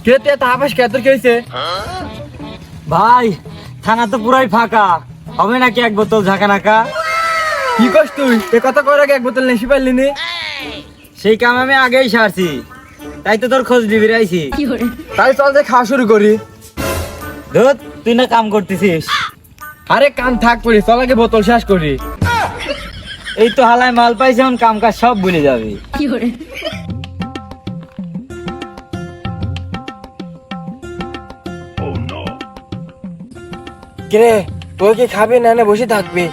কে তাহাবাস কে তোর কি হয়েছে? ভাই থানা তো পুরাই ফাঁকা, হবে নাকি এক বোতল ঝাঁকা নাকা? কি করছ তুই? এ কথা করার আগে এক বোতল নেশি পারলি নি? সেই কাম আমি আগেই সারছি, তাই তো তোর খোঁজ দিবি রাইছি। তাই চল যে খাওয়া শুরু করি। ধুত, তুই না কাম করতেছিস। আরে কাম থাক পড়ি, চল আগে বোতল শেষ করি। এই তো হালায় মাল পাইছে, এখন কাম কাজ সব ভুলে যাবি। কিরে তুই কি খাবি না না বসে থাকবি?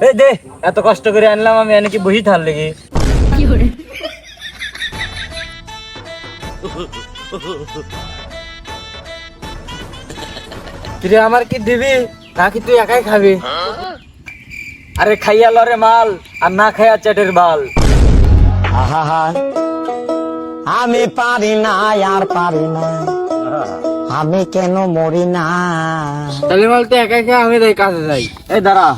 এই দে, এত কষ্ট করে আনলাম আমি, এনে কি বহি থার লেগে? কিরে আমার কি দিবি নাকি তুই একাই খাবি? আরে খাইয়া লরে মাল, আর না খাইয়া চেটের বাল। আহা আমি পারি না আর পারি না, আমি কেন মরি না। তাহলে মাল তো একাই খাই, আমি তাই কাজে যাই। এই দাঁড়া,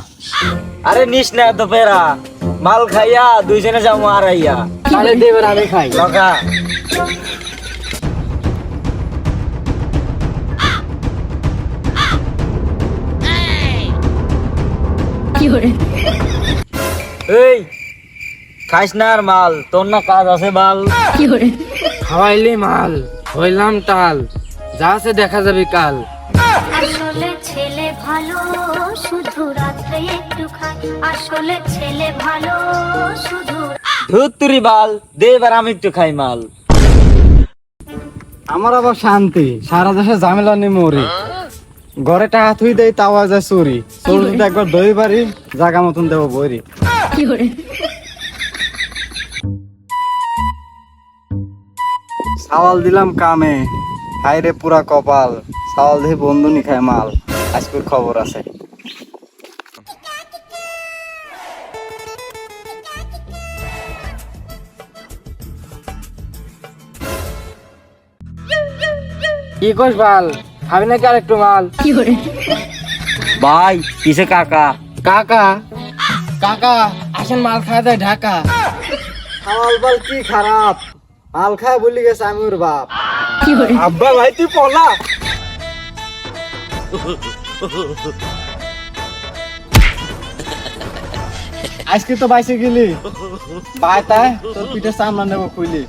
আরে নিস না এত পেরা, মাল খাইয়া দুইজনে যাবো আড়াইয়া। তাহলে দেবের আমি খাই। লগা এই খাইস না আর মাল, তোর না কাজ আছে বাল। খাওয়াইলে মাল হইলাম টাল, যা আছে দেখা যাবে কাল। আসলে ছেলে ভালো শুধু রাত্রে একটু খায়, আসলে ছেলে ভালো শুধু। ধুত তুরি বাল, দে এবার আমি একটু খাই মাল। আমার আবার শান্তি, সারা দেশে ঝামেলা নেই মরি। ঘরে টাকা থুই দেয় তাও যায় চুরি, চোর যদি একবার দই পারি জাগা মতন দেবো বইরি। সাওয়াল দিলাম কামে, হাইরে পুরা কপাল, সাওয়াল দিয়ে বন্ধু নি খায় মাল। আজকের খবর আছে। কি কস বাল, খাবি নাকি আর একটু মাল? ভাই কিসে কাকা? কাকা কাকা আসেন মাল খাওয়া যায় ঢাকা। সাওয়াল বাল কি খারাপ, মাল খায় বলি গেছে আমি ওর বাপ। আব্বা ভাই তুই পলা। আজকে তো বাইসে গেলি বাই, তাই তোর পিঠে সামলা নেবো খুইলি।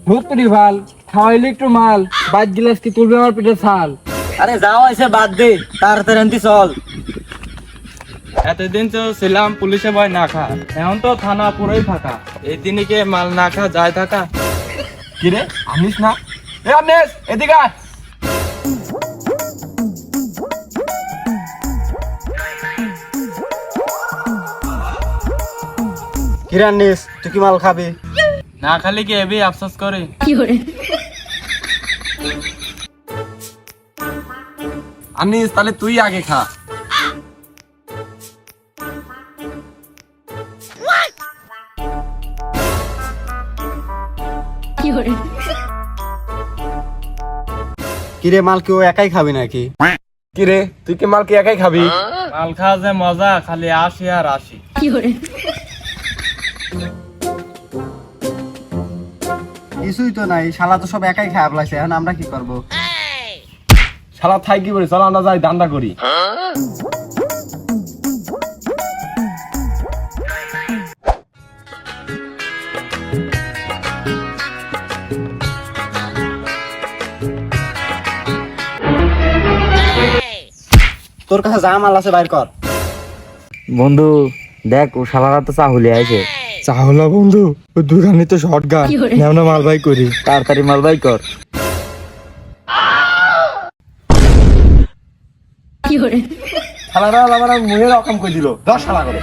ভুতরি ভাল খাওয়াইলি একটু মাল, বাইক গিলাস কি তুলবে আমার পিঠে ছাল। আরে যাও এসে বাদ দে, তাড়াতাড়ি আনতি চল। এতদিন তো ছিলাম পুলিশে ভয় না খা, এখন তো থানা পুরোই ফাঁকা। এই দিনকে মাল না খা যায় থাকা। কিরে আনিস না? এ আনিস এদিকে আয়। কিরে আনিস, তুই কি মাল খাবি? না খালি কি এবি আফসোস করে? আনিস তাহলে তুই আগে খা। কিরে মাল কি ও একাই খাবি নাকি? কিরে তুই কি মাল কি একাই খাবি? মাল খাওয়া যে মজা, খালি আসি আর আসি। কিছুই তো নাই, শালা তো সব একাই খায় ফেলাইছে, এখন আমরা কি করব? শালা থাই কি করি, চল আমরা যাই ধান্দা করি। তোর কাছে যা মাল আছে বাইর কর। বন্ধু দেখ, ও শালারা তো চাহুলি আছে। চাহলা বন্ধু, ওই দোকানে তো শর্ট গান, নেওনা মাল বাই করি। তাড়াতাড়ি মাল বাই কর। শালারা আমার মুখে রকম কই দিল, 10 শালা করে।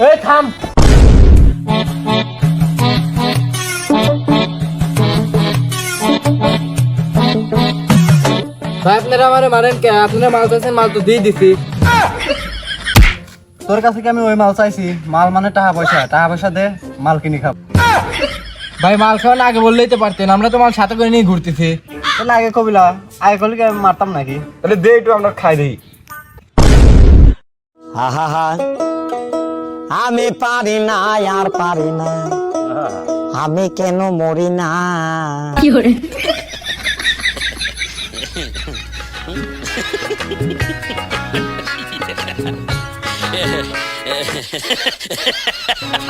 এই থাম। ভাই আপনারা আমারে মারেন কে? আপনারা মাল চাইছেন, মাল তো দিয়ে দিছি। তোর কাছে কি আমি ওই মাল চাইছি? মাল মানে টাকা পয়সা দে, মাল কিনে খাব। ভাই মাল খাওয়া না আগে বললেই তো পারতেন, আমরা তো মাল সাথে করে নিয়ে ঘুরতেছি। তাহলে আগে কবিলা, আগে করলে কি আমি মারতাম নাকি? তাহলে দে একটু আমরা খাই দেই। আহা আমি পারি না আর পারি না, আমি কেন মরি না।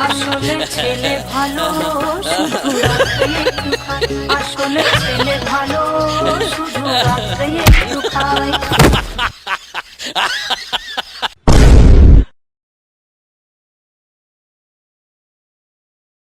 আসলে ছেলে ভালো শুধু রাত্রে একটু খায়, আসলে ছেলে ভালো শুধু রাত্রে একটু খায়।